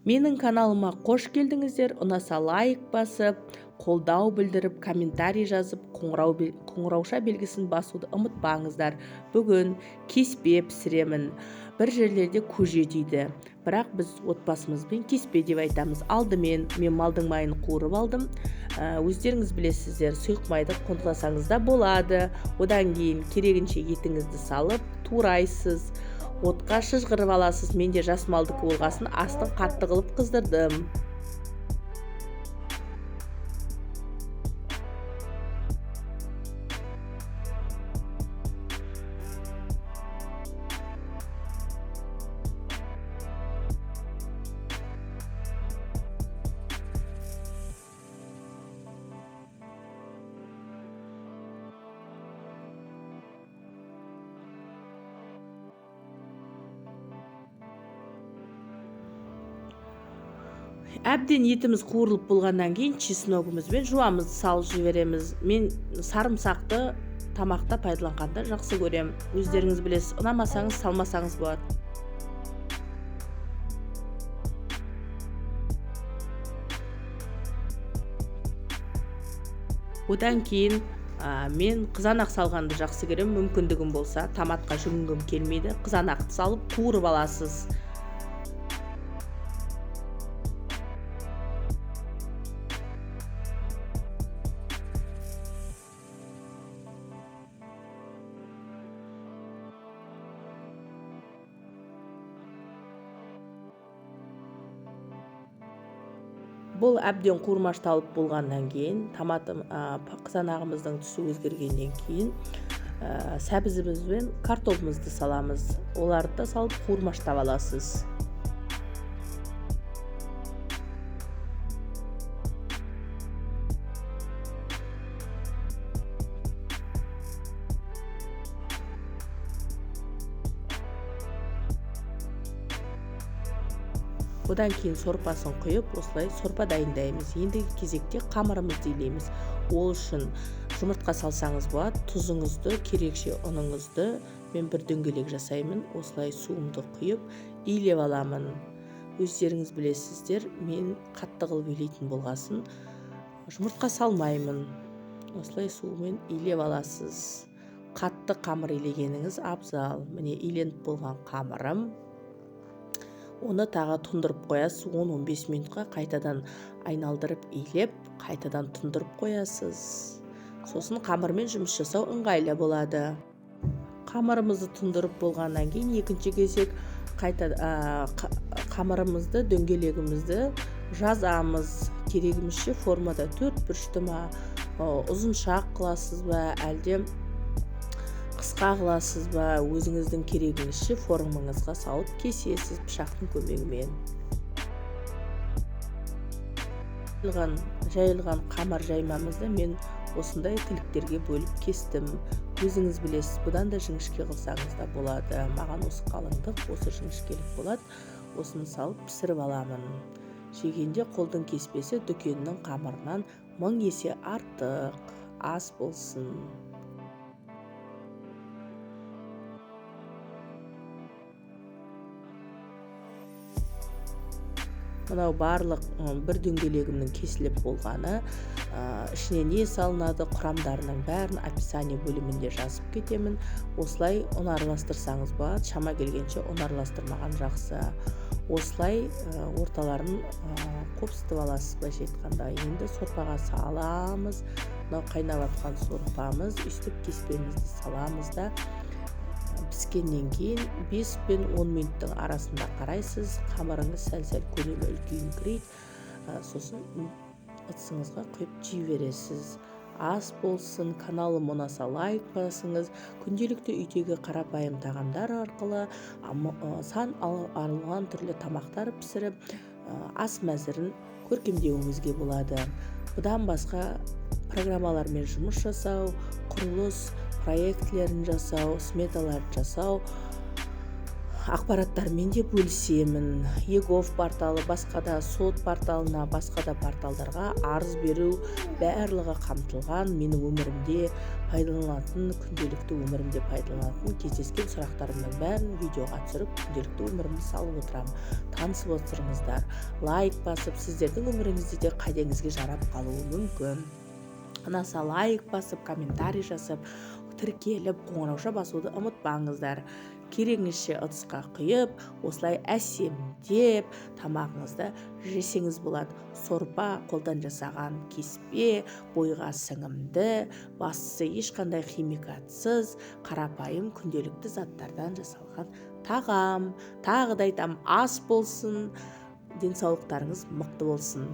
Менің каналыма қош келдіңіздер. Ұнаса лайк басып, қолдау білдіріп, комментарий жазып, қоңырауша белгісін басуды ұмытпаңыздар. Бүгін кеспе пісіремін. Бір жерлерде көже дейді. Бірақ біз отбасымызбен кеспе деп айтамыз. Алдымен мен малдың майын қуырып алдым. Өздеріңіз білесіздер, сұйық майды қолдансаңыз да болады. Одан кейін керегінше етіңізді салып, турайсыз. Отқа шыжғырып аласыз. Мен де жас малдікі болғасын астын қатты қылып қыздырдым. Әбден етіміз қуырылып болғаннан кейін чесногымызбен жуамызды салып жібереміз. Мен сарымсақты тамақта пайдаланғанды жақсы көремін. Өздеріңіз білесіз, ұнамасаңыз салмасаңыз болады. Одан кейін мен қызанақ салғанды жақсы көремін. Мүмкіндігім болса, томатқа жүгінгім келмейді. Қызанақты салып қуырып аласыз. Бұл әбден қуырмашталып болғаннан кейін, қызанағымыздың түсі өзгергеннен кейін сәбізіміз бен картопымызды саламыз. Оларды да салып қуырмаштап аласыз. Одан кейін сорпасын құйып, осылай сорпа дайындаймыз. Ендігі кезекте қамырымызды илейміз. Ол үшін жұмыртқа салсаңыз болады, тұзыңызды, керекше ұныңызды мен бір дөңгелек жасаймын. Осылай суымды құйып, илеп аламын. Өздеріңіз білесіздер, мен қатты қылып илейтін болғасын, жұмыртқа салмаймын. Осылай суымен илеп аласыз. Қатты қамыр илегеніңіз абзал. Міне иленіп болған қамырым. Оны тағы тұндырып қоясыз. 10-15 минутқа қайтадан айналдырып илеп, қайтадан тұндырып қоясыз. Сосын қамырмен жұмыс жасау ыңғайлы болады. Қамырымызды тұндырып болғаннан кейін екінші кезек қамырымызды, дөңгелегімізді жазамыз. Керегімізше формада 4 бұрышты ма, ұзыншақ қыласыз ба, әлде қысқа қыласыз ба, өзіңіздің керегіңізше формаңызға салып кесесіз пышақтың көмегімен. Жайылған қамыр жаймамызды мен осындай тіліктерге бөліп кестім. Өзіңіз білесіз, бұдан да жіңішке қылсаңыз да болады. Маған осы қалыңдық, осы жіңішкелік болады. Осыны салып пісіріп аламын. Жегенде қолдың кеспесі дүкеннің қамырынан 1000 есе артық. Ас болсын. Мынау барлық бір дөңгелегімнің кесіліп болғаны, ішіне не салынады, құрамдарының бәрін описание бөлімінде жазып кетемін. Осылай ұн араластырсаңыз болады, шама келгенше ұн араластырмаған жақсы. Осылай орталарын қопсытып аласыз былайша айтқанда. Енді сорпаға саламыз. Мынау қайнап жатқан сорпамыз, үстіп кеспемізді саламыз да піскеннен кейін 5 пен 10 минуттың арасында қарайсыз. Қамырыңыз сәл-сәл көлемі үлкейіңкірейді. Сосын ыдысыңызға құйып жей бересіз. Ас болсын. Каналым ұнаса лайк басыңыз. Күнделікті үйдегі қарапайым тағамдар арқылы сан алуан түрлі тамақтар пісіріп, ас мәзірін көркемдеуіңізге болады. Бұдан басқа программалармен жұмыс жасау, құрылыс проектілерін жасау, сметаларды жасау, ақпараттармен де бөлісемін. егов порталы, басқа да сот порталына, басқа да порталдарға арыз беру барлығы қамтылған. Менің өмірімде пайдаланатын, күнделікті өмірімде пайдаланатын кездескен сұрақтарымның бәрін видеоға түсіріп, күнделікті өмірімді салып отырамын. Танысып отырыңыздар. Лайк басып, сіздердің өміріңізде де қайдеңізге жарап қалуы мүмкін. Ұнаса лайк басып, комментарий жасап, тіркеліп, қоңырауша басуды ұмытпаңыздар. Кереңізше ыдысқа құйып, осылай әсемдеп тамағыңызды жесеңіз болады. Сорпа қолдан жасаған, кеспе, бойға сіңімді, бастысы ешқандай химикатсыз, қарапайым күнделікті заттардан жасалған тағам. Тағы да айтам, ас болсын, денсаулықтарыңыз мықты болсын.